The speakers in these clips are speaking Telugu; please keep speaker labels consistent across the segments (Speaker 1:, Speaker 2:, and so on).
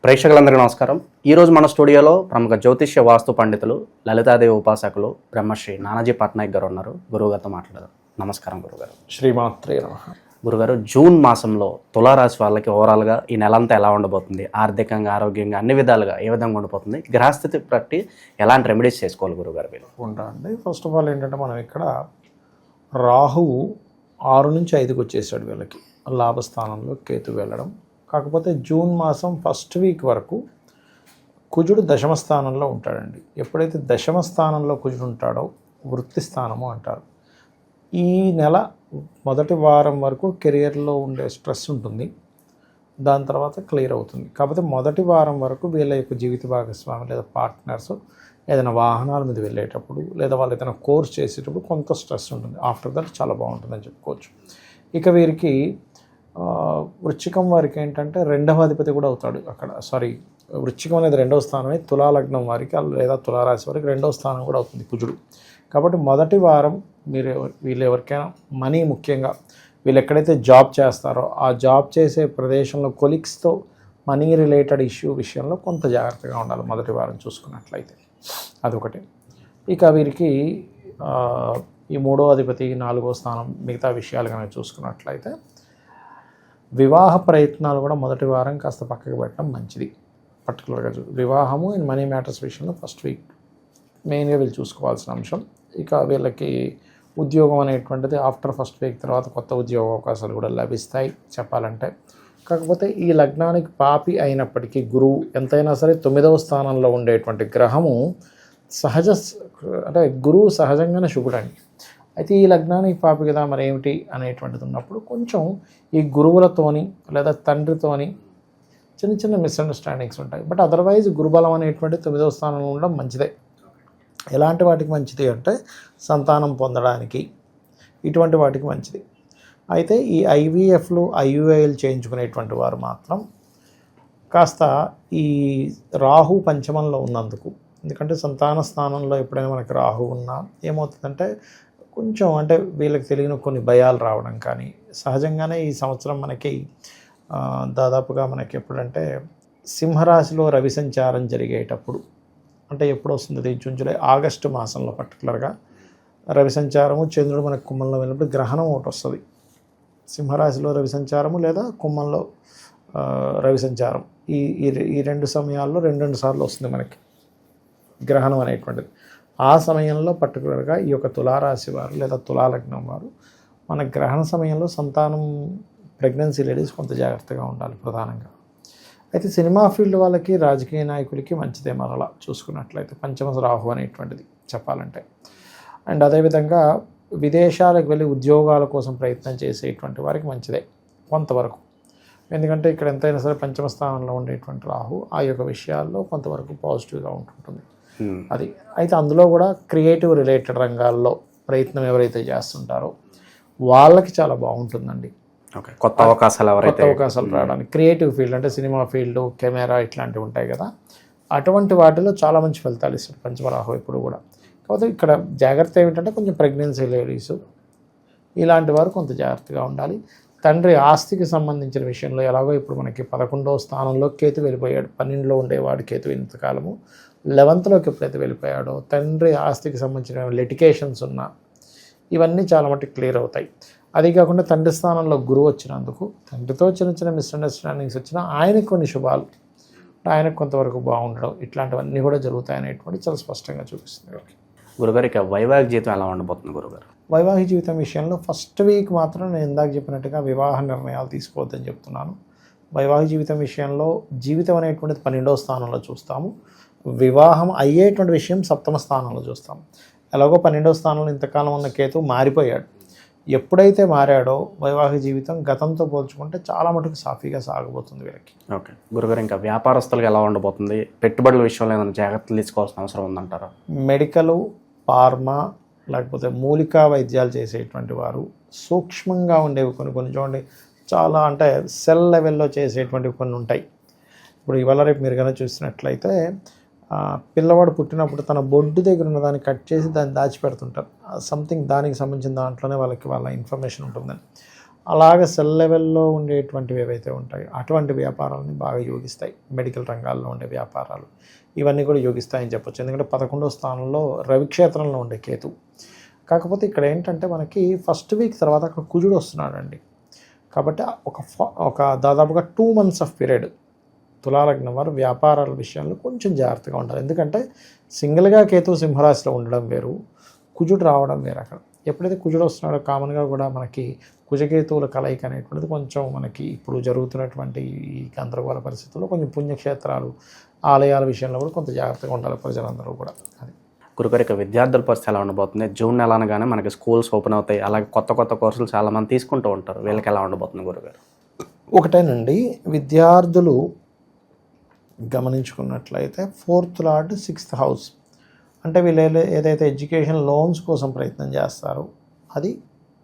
Speaker 1: ప్రేక్షకులందరికీ నమస్కారం. ఈరోజు మన స్టూడియోలో ప్రముఖ జ్యోతిష్య వాస్తు పండితులు, లలితాదేవి ఉపాసకులు బ్రహ్మశ్రీ నానాజీ పట్నాయక్ గారు ఉన్నారు. గురువుగారితో మాట్లాడారు. నమస్కారం గురుగారు.
Speaker 2: శ్రీమాత్రే నమః.
Speaker 1: గురుగారు, జూన్ మాసంలో తులారాశి వాళ్ళకి ఓవరాల్గా ఈ నెలంతా ఎలా ఉండబోతుంది? ఆర్థికంగా, ఆరోగ్యంగా, అన్ని విధాలుగా ఏ విధంగా ఉండిపోతుంది? గ్రహస్థితి బట్టి ఎలాంటి రెమెడీస్ చేసుకోవాలి గురుగారు వీళ్ళు?
Speaker 2: ఉంటాండి. ఫస్ట్ ఆఫ్ ఆల్ ఏంటంటే మనం ఇక్కడ రాహువు 6 నుంచి 5కి వచ్చేసాడు వీళ్ళకి, లాభస్థానంలో కేతు వెళ్ళడం. కాకపోతే జూన్ మాసం ఫస్ట్ వీక్ వరకు కుజుడు దశమ స్థానంలో ఉంటాడండి. ఎప్పుడైతే దశమ స్థానంలో కుజుడు ఉంటాడో వృత్తి స్థానము అంటారు. ఈ నెల మొదటి వారం వరకు కెరియర్లో ఉండే స్ట్రెస్ ఉంటుంది, దాని తర్వాత క్లియర్ అవుతుంది. కాకపోతే మొదటి వారం వరకు వీళ్ళ యొక్క జీవిత భాగస్వామి లేదా పార్ట్నర్స్ ఏదైనా వాహనాల మీద వెళ్ళేటప్పుడు లేదా వాళ్ళు ఏదైనా కోర్స్ చేసేటప్పుడు కొంత స్ట్రెస్ ఉంటుంది. ఆఫ్టర్ దట్ చాలా బాగుంటుందని చెప్పుకోవచ్చు. ఇక వీరికి వృశ్చికం వారికి ఏంటంటే 2వ అధిపతి కూడా అవుతాడు అక్కడ. వృశ్చికం అనేది 2వ స్థానమే. తులాలగ్నం వారికి లేదా తులారాశి వారికి 2వ స్థానం కూడా అవుతుంది కుజుడు. కాబట్టి మొదటి వారం వీళ్ళు ఎవరికైనా మనీ, ముఖ్యంగా వీళ్ళు ఎక్కడైతే జాబ్ చేస్తారో ఆ జాబ్ చేసే ప్రదేశంలో కొలీగ్స్తో మనీ రిలేటెడ్ ఇష్యూ విషయంలో కొంత జాగ్రత్తగా ఉండాలి మొదటి వారం చూసుకున్నట్లయితే. అదొకటి. ఇక వీరికి ఈ 3వ అధిపతి, 4వ స్థానం, మిగతా విషయాలు కనుక చూసుకున్నట్లయితే వివాహ ప్రయత్నాలు కూడా మొదటి వారం కాస్త పక్కకు పెట్టడం మంచిది. పర్టికులర్గా వివాహము అండ్ మనీ మ్యాటర్స్ విషయంలో ఫస్ట్ వీక్ మెయిన్గా వీళ్ళు చూసుకోవాల్సిన అంశం. ఇక వీళ్ళకి ఉద్యోగం అనేటువంటిది ఆఫ్టర్ ఫస్ట్ వీక్ తర్వాత కొత్త ఉద్యోగ అవకాశాలు కూడా లభిస్తాయి చెప్పాలంటే. కాకపోతే ఈ లగ్నానికి పాపి అయినప్పటికీ గురువు ఎంతైనా సరే 9వ స్థానంలో ఉండేటువంటి గ్రహము గురువు సహజంగానే శుభుడండి. అయితే ఈ లగ్నానికి పాపి కదా మరి ఏమిటి అనేటువంటిది ఉన్నప్పుడు కొంచెం ఈ గురువులతోని లేదా తండ్రితోని చిన్న చిన్న మిస్అండర్స్టాండింగ్స్ ఉంటాయి. బట్ అదర్వైజ్ గురుబలం అనేటువంటి 9వ స్థానంలో ఉండడం మంచిదే. ఎలాంటి వాటికి మంచిది అంటే సంతానం పొందడానికి, ఇటువంటి వాటికి మంచిది. అయితే ఈ ఐవీఎఫ్లు, ఐయుఐలు చేయించుకునేటువంటి వారు మాత్రం కాస్త ఈ రాహు పంచమంలో ఉన్నందుకు, ఎందుకంటే సంతాన స్థానంలో ఎప్పుడైనా మనకి రాహు ఉన్నా ఏమవుతుందంటే కొంచెం వీళ్ళకి తెలియని కొన్ని భయాలు రావడం కానీ, సహజంగానే ఈ సంవత్సరం మనకి దాదాపుగా మనకి ఎప్పుడంటే సింహరాశిలో రవి సంచారం జరిగేటప్పుడు, ఎప్పుడు వస్తుంది? జూన్, జూలై, ఆగస్టు మాసంలో పర్టికులర్గా రవి సంచారము, చంద్రుడు మనకి కుంభంలో వెళ్ళినప్పుడు గ్రహణం ఒకటి వస్తుంది. సింహరాశిలో రవి సంచారము లేదా కుంభంలో రవి సంచారం, ఈ 2 సమయాల్లో 2 సార్లు వస్తుంది మనకి గ్రహణం అనేటువంటిది. ఆ సమయంలో పర్టికులర్గా ఈ యొక్క తులారాశి వారు లేదా తులాలగ్నం వారు మన గ్రహణ సమయంలో సంతానం, ప్రెగ్నెన్సీ లేడీస్ కొంత జాగ్రత్తగా ఉండాలి ప్రధానంగా. అయితే సినిమా ఫీల్డ్ వాళ్ళకి, రాజకీయ నాయకులకి మంచిదే మరలా చూసుకున్నట్లయితే పంచమ రాహు అనేటువంటిది చెప్పాలంటే. అండ్ అదేవిధంగా విదేశాలకు వెళ్ళి ఉద్యోగాల కోసం ప్రయత్నం చేసేటువంటి వారికి మంచిదే కొంతవరకు. ఎందుకంటే ఇక్కడ ఎంతైనా సరే పంచమ స్థానంలో ఉండేటువంటి రాహు ఆ యొక్క విషయాల్లో కొంతవరకు పాజిటివ్గా ఉంటుంటుంది. అది అయితే అందులో కూడా క్రియేటివ్ రిలేటెడ్ రంగాల్లో ప్రయత్నం ఎవరైతే చేస్తుంటారో వాళ్ళకి చాలా బాగుంటుందండి.
Speaker 1: కొత్త అవకాశాలు
Speaker 2: రావడానికి, క్రియేటివ్ ఫీల్డ్ అంటే సినిమా ఫీల్డ్, కెమెరా ఇట్లాంటివి ఉంటాయి కదా, అటువంటి వాటిలో చాలా మంచి ఫలితాలు ఇస్తాడు పంచమరాహు ఎప్పుడు కూడా. కాకపోతే ఇక్కడ జాగ్రత్త ఏమిటంటే కొంచెం ప్రెగ్నెన్సీ లేడీస్ ఇలాంటి వారు కొంత జాగ్రత్తగా ఉండాలి. తండ్రి ఆస్తికి సంబంధించిన విషయంలో ఎలాగో ఇప్పుడు మనకి 11వ స్థానంలో కేతు వెళ్ళిపోయాడు. 12లో ఉండేవాడు కేతు ఇంతకాలము, 11లోకి ఎప్పుడైతే వెళ్ళిపోయాడో తండ్రి ఆస్తికి సంబంధించిన లిటికేషన్స్ ఉన్నా ఇవన్నీ చాలా మటుకు క్లియర్ అవుతాయి. అది కాకుండా తండ్రి స్థానంలో గురువు వచ్చినందుకు తండ్రితో చిన్న చిన్న మిస్అండర్స్టాండింగ్స్ వచ్చినా ఆయనకు కొన్ని శుభాలు, ఆయనకు కొంతవరకు బాగుండడం, ఇట్లాంటివన్నీ కూడా జరుగుతాయనేటువంటి చాలా స్పష్టంగా చూపిస్తుంది.
Speaker 1: గురుగారు, ఇక వైవాహిక జీవితం ఎలా ఉండబోతుంది గురుగారు?
Speaker 2: వైవాహిక జీవితం విషయంలో ఫస్ట్ వీక్ మాత్రం నేను ఇందాక చెప్పినట్టుగా వివాహ నిర్ణయాలు తీసుకోవద్దని చెప్తున్నాను. వైవాహిక జీవితం విషయంలో జీవితం అనేటువంటిది 12వ స్థానంలో చూస్తాము, వివాహం అయ్యేటువంటి విషయం 7వ స్థానంలో చూస్తాం. ఎలాగో 12వ స్థానంలో ఇంతకాలం ఉన్న కేతు మారిపోయాడు. ఎప్పుడైతే మారాడో వైవాహిక జీవితం గతంతో పోల్చుకుంటే చాలా మటుకు సాఫీగా సాగబోతుంది వీళ్ళకి.
Speaker 1: ఓకే గురుగారు, ఇంకా వ్యాపారస్తులకు ఎలా ఉండబోతుంది? పెట్టుబడుల విషయంలో ఏమైనా జాగ్రత్తలు తీసుకోవాల్సిన అవసరం ఉందంటారా?
Speaker 2: మెడికల్, ఫార్మా లేకపోతే మూలికా వైద్యాలు చేసేటువంటి వారు, సూక్ష్మంగా ఉండేవి కొన్ని చూడండి, చాలా సెల్ లెవెల్లో చేసేటువంటివి కొన్ని ఉంటాయి. ఇప్పుడు ఇవాళ రేపు మీరు కనుక చూసినట్లయితే పిల్లవాడు పుట్టినప్పుడు తన బొడ్డు దగ్గర ఉన్న దాన్ని కట్ చేసి దాన్ని దాచిపెడుతుంటారు. సంథింగ్ దానికి సంబంధించిన దాంట్లోనే వాళ్ళ ఇన్ఫర్మేషన్ ఉంటుందని. అలాగే సెల్ లెవెల్లో ఉండేటువంటివి ఏవైతే ఉంటాయో అటువంటి వ్యాపారాలని బాగా యోగిస్తాయి. మెడికల్ రంగాల్లో ఉండే వ్యాపారాలు ఇవన్నీ కూడా యోగిస్తాయని చెప్పొచ్చు. ఎందుకంటే 11వ స్థానంలో రవిక్షేత్రంలో ఉండే కేతు. కాకపోతే ఇక్కడ ఏంటంటే మనకి ఫస్ట్ వీక్ తర్వాత అక్కడ కుజుడు వస్తున్నాడండి. కాబట్టి ఒక దాదాపుగా 2 months ఆఫ్ పీరియడ్ తులాలగ్నం వారు వ్యాపారాల విషయంలో కొంచెం జాగ్రత్తగా ఉండాలి. ఎందుకంటే సింగిల్గా కేతు సింహరాశిలో ఉండడం వేరు, కుజుడు రావడం వేరు. అక్కడ ఎప్పుడైతే కుజుడు వస్తున్నాడో కామన్గా కూడా మనకి కుజకేతువుల కలయిక అనేటువంటిది కొంచెం మనకి ఇప్పుడు జరుగుతున్నటువంటి ఈ గందరగోళ పరిస్థితుల్లో కొంచెం పుణ్యక్షేత్రాలు ఆలయాల విషయంలో కూడా కొంత జాగ్రత్తగా ఉండాలి ప్రజలందరూ కూడా. అది
Speaker 1: గురుగారు, ఇక విద్యార్థుల పరిస్థితి ఎలా ఉండబోతుంది? జూన్ నెల అనగానే మనకి స్కూల్స్ ఓపెన్ అవుతాయి, అలాగే కొత్త కొత్త కోర్సులు చాలామంది తీసుకుంటూ ఉంటారు. వీళ్ళకి ఎలా ఉండబోతుంది గురుగారు?
Speaker 2: ఒకటేనండి, విద్యార్థులు గమనించుకున్నట్లయితే 4th Lord 6th House అంటే వీళ్ళు ఏదైతే ఎడ్యుకేషన్ లోన్స్ కోసం ప్రయత్నం చేస్తారో అది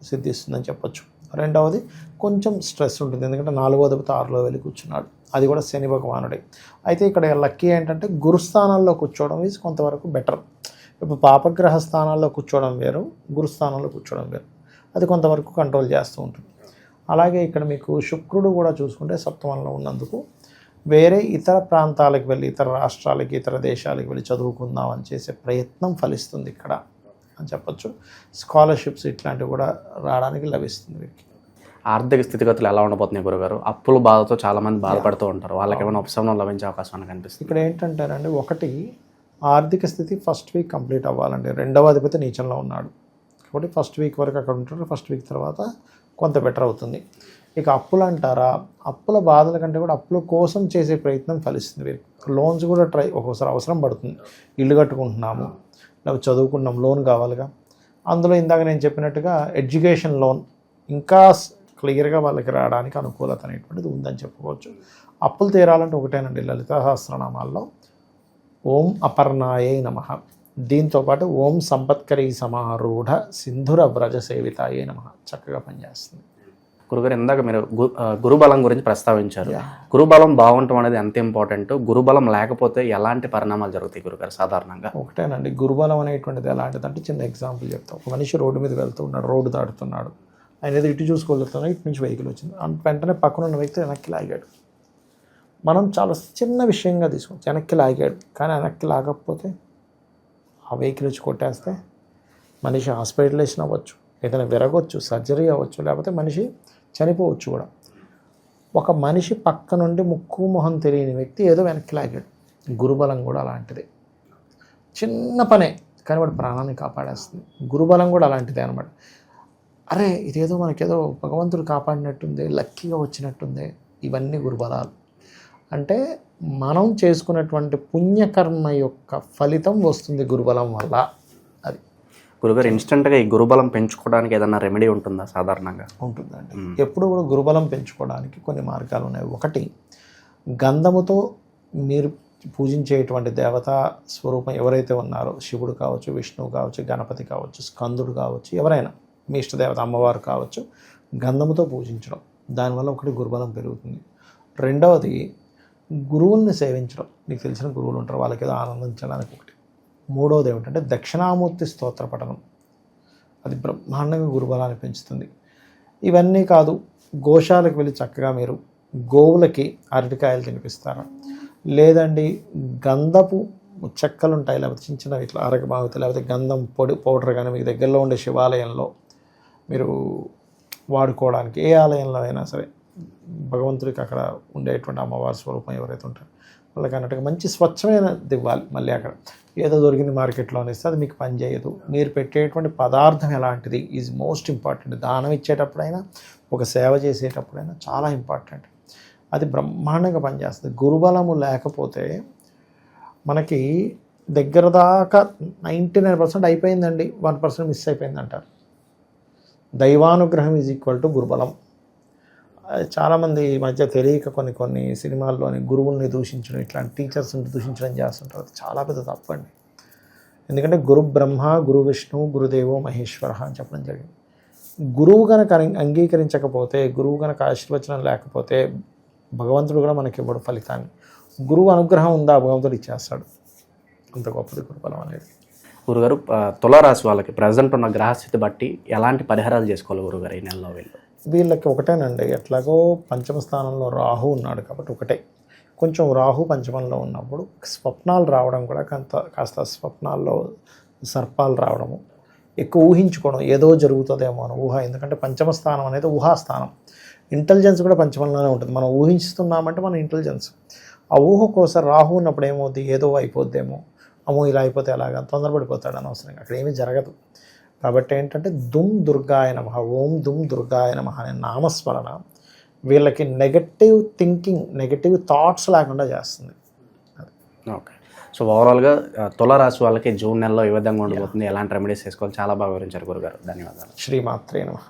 Speaker 2: సిద్ధిస్తుందని చెప్పొచ్చు. రెండవది కొంచెం స్ట్రెస్ ఉంటుంది, ఎందుకంటే 4వ అధిపతి 6లో వెళ్ళి కూర్చున్నాడు, అది కూడా శని భగవానుడే. అయితే ఇక్కడ లక్కీ ఏంటంటే గురుస్థానాల్లో కూర్చోవడం ఈజ్ కొంతవరకు బెటర్. ఇప్పుడు పాపగ్రహ స్థానాల్లో కూర్చోవడం వేరు, గురుస్థానంలో కూర్చోవడం వేరు, అది కొంతవరకు కంట్రోల్ చేస్తూ ఉంటుంది. అలాగే ఇక్కడ మీకు శుక్రుడు కూడా చూసుకుంటే సప్తమంలో ఉన్నందుకు వేరే ఇతర ప్రాంతాలకు వెళ్ళి, ఇతర రాష్ట్రాలకి, ఇతర దేశాలకు వెళ్ళి చదువుకుందాం అని చేసే ప్రయత్నం ఫలిస్తుంది ఇక్కడ అని చెప్పొచ్చు. స్కాలర్షిప్స్ ఇట్లాంటివి కూడా రావడానికి లభిస్తుంది వీరికి.
Speaker 1: ఆర్థిక స్థితిగతులు ఎలా ఉండబోతున్నాయి గురుగారు? అప్పుల బాధతో చాలామంది బాధపడుతూ ఉంటారు, వాళ్ళకి ఏమైనా ఉపశమనం లభించే అవకాశం అని కనిపిస్తుంది.
Speaker 2: ఇక్కడ ఏంటంటేనండి, ఒకటి ఆర్థిక స్థితి ఫస్ట్ వీక్ కంప్లీట్ అవ్వాలండి. 2వ అధిపతి నీచంలో ఉన్నాడు కాబట్టి ఫస్ట్ వీక్ వరకు అక్కడ ఉంటారు. ఫస్ట్ వీక్ తర్వాత కొంత బెటర్ అవుతుంది. ఇక అప్పులు అంటారా, అప్పుల బాధల కంటే కూడా అప్పుల కోసం చేసే ప్రయత్నం ఫలిస్తుంది వీరికి. లోన్స్ కూడా ఒక్కోసారి అవసరం పడుతుంది. ఇల్లు కట్టుకుంటున్నాము, లేకపోతే చదువుకున్నాం, లోన్ కావాలిగా. అందులో ఇందాక నేను చెప్పినట్టుగా ఎడ్యుకేషన్ లోన్ ఇంకా క్లియర్గా వాళ్ళకి రావడానికి అనుకూలత అనేటువంటిది ఉందని చెప్పుకోవచ్చు. అప్పులు తీరాలంటే ఒకటేనండి, లలితా సహస్రనామాల్లో ఓం అపర్ణాయే నమః, దీంతోపాటు ఓం సంపత్కరీ సమారూఢ సింధుర వ్రజ సేవితాయే నమః చక్కగా పనిచేస్తుంది.
Speaker 1: గురుగారు, ఇందాక మీరు గురుబలం గురించి ప్రస్తావించారు. గురుబలం బాగుండటం అనేది ఎంత ఇంపార్టెంట్? గురుబలం లేకపోతే ఎలాంటి పరిణామాలు జరుగుతాయి గురుగారు సాధారణంగా?
Speaker 2: ఒకటేనండి, గురుబలం అనేటువంటిది ఎలాంటిదంటే చిన్న ఎగ్జాంపుల్ చెప్తాం. ఒక మనిషి రోడ్డు మీద వెళ్తూ ఉన్నాడు, రోడ్డు దాటుతున్నాడు, ఆయన ఏదో ఇటు చూసుకోగలుగుతున్నాడు, ఇటు నుంచి వెహికల్ వచ్చింది, వెంటనే పక్కన ఉన్న వ్యక్తి వెనక్కి లాగాడు. మనం చాలా చిన్న విషయంగా తీసుకోవచ్చు, వెనక్కి లాగాడు, కానీ వెనక్కి లాగకపోతే ఆ వెహికల్ వచ్చి కొట్టేస్తే మనిషి హాస్పిటలైజేషన్ అవ్వచ్చు, ఏదైనా విరగొచ్చు, సర్జరీ అవ్వచ్చు, లేకపోతే మనిషి చనిపోవచ్చు కూడా. ఒక మనిషి పక్క నుండి ముక్కు మొహం తెలియని వ్యక్తి ఏదో వెనక్కి లాగాడు. గురుబలం కూడా అలాంటిదే, చిన్న పనే కానీ వాడు ప్రాణాన్ని కాపాడేస్తుంది. గురుబలం కూడా అలాంటిదే అనమాట. అరే ఇదేదో మనకేదో భగవంతుడు కాపాడినట్టుంది, లక్కీగా వచ్చినట్టుంది, ఇవన్నీ గురుబలాలు. అంటే మనం చేసుకున్నటువంటి పుణ్యకర్మ యొక్క ఫలితం వస్తుంది గురుబలం వల్ల. అది
Speaker 1: గురుగారు, ఇన్స్టెంట్గా ఈ గురుబలం పెంచుకోవడానికి ఏదైనా రెమెడీ ఉంటుందా? సాధారణంగా
Speaker 2: ఉంటుందండి. ఎప్పుడు కూడా గురుబలం పెంచుకోవడానికి కొన్ని మార్గాలు ఉన్నాయి. ఒకటి, గంధముతో మీరు పూజించేటువంటి దేవతా స్వరూపం ఎవరైతే ఉన్నారో, శివుడు కావచ్చు, విష్ణువు కావచ్చు, గణపతి కావచ్చు, స్కందుడు కావచ్చు, ఎవరైనా మీ ఇష్టదేవత అమ్మవారు కావచ్చు, గంధముతో పూజించడం, దానివల్ల ఒకటి గురుబలం పెరుగుతుంది. రెండవది, గురువుల్ని సేవించడం. మీకు తెలిసిన గురువులు ఉంటారు, వాళ్ళకి ఏదో ఆనందించడానికి ఒకటి. మూడవది ఏమిటంటే దక్షిణామూర్తి స్తోత్ర పఠనం, అది బ్రహ్మాండంగా గురుబలాన్ని పెంచుతుంది. ఇవన్నీ కాదు, గోశాలకు వెళ్ళి చక్కగా మీరు గోవులకి అరటికాయలు తినిపిస్తారా, లేదండి గంధపు చెక్కలు ఉంటాయి, లేకపోతే చిన్న చిన్న ఇట్లా అరగబాగుతా, లేకపోతే గంధం పౌడర్ కానీ మీకు దగ్గరలో ఉండే శివాలయంలో మీరు వాడుకోవడానికి, ఏ ఆలయంలో అయినా సరే భగవంతుడికి అక్కడ ఉండేటువంటి అమ్మవారి స్వరూపం ఎవరైతే ఉంటారో వాళ్ళకి అన్నట్టుగా మంచి స్వచ్ఛమైనది ఇవ్వాలి. మళ్ళీ అక్కడ ఏదో దొరికింది మార్కెట్లో ఇస్తే అది మీకు పనిచేయదు. మీరు పెట్టేటువంటి పదార్థం ఎలాంటిది ఈజ్ మోస్ట్ ఇంపార్టెంట్. దానం ఇచ్చేటప్పుడైనా, ఒక సేవ చేసేటప్పుడైనా చాలా ఇంపార్టెంట్. అది బ్రహ్మాండంగా పనిచేస్తుంది. గురుబలము లేకపోతే మనకి దగ్గర దాకా 99% అయిపోయిందండి, 1% మిస్ అయిపోయింది అంటారు. దైవానుగ్రహం ఈజ్ ఈక్వల్ టు గురుబలం. చాలామంది ఈ మధ్య తెలియక కొన్ని సినిమాల్లోని గురువుల్ని దూషించడం, ఇట్లాంటి టీచర్స్ని దూషించడం చేస్తుంటారు. అది చాలా పెద్ద తప్పండి. ఎందుకంటే గురు బ్రహ్మ, గురు విష్ణు, గురుదేవో మహేశ్వర అని చెప్పడం జరిగింది. గురువు కనుక అంగీకరించకపోతే, గురువు కనుక ఆశీర్వచనం లేకపోతే భగవంతుడు కూడా మనకి ఇవ్వడు ఫలితాన్ని. గురువు అనుగ్రహం ఉందా, భగవంతుడు ఇచ్చేస్తాడు. అంత గొప్పది గురుబలం అనేది.
Speaker 1: గురుగారు, తులారాశి వాళ్ళకి ప్రజెంట్ ఉన్న గ్రహస్థితి బట్టి ఎలాంటి పరిహారాలు చేసుకోవాలి గురుగారు ఈ నెలలో వీళ్ళు?
Speaker 2: వీళ్ళకి ఒకటేనండి, ఎట్లాగో పంచమ స్థానంలో రాహు ఉన్నాడు కాబట్టి ఒకటే, కొంచెం రాహు పంచమంలో ఉన్నప్పుడు స్వప్నాలు రావడం కూడా కాస్త స్వప్నాల్లో సర్పాలు రావడము, ఎక్కువ ఊహించుకోవడం, ఏదో జరుగుతుందేమో అని ఊహ. ఎందుకంటే పంచమ స్థానం అనేది ఊహాస్థానం. ఇంటెలిజెన్స్ కూడా పంచమంలోనే ఉంటుంది. మనం ఊహిస్తున్నామంటే మన ఇంటెలిజెన్స్. ఆ ఊహ కోసం రాహు ఉన్నప్పుడు ఏమవుద్ది, ఏదో అయిపోద్దేమో, అమ్మో ఇలా అయిపోతే ఎలాగా తొందరపడిపోతాడు అనవసరంగా, అక్కడ ఏమీ జరగదు. కాబట్టి ఏంటంటే దుమ్ దుర్గాయ నమః, ఓం దుమ్ దుర్గాయ నమః అనే నామస్మరణ వీళ్ళకి నెగటివ్ థింకింగ్, నెగటివ్ థాట్స్ లేకుండా చేస్తుంది.
Speaker 1: ఓకే. సో ఓవరాల్గా తులారాశి వాళ్ళకి జూన్ నెలలో ఏ విధంగా ఉండబోతుంది, ఎలాంటి రెమెడీస్ చేసుకోవాలి, చాలా బాగా వివరించారు గురుగారు. ధన్యవాదాలు.
Speaker 2: శ్రీమాత్రే నమః.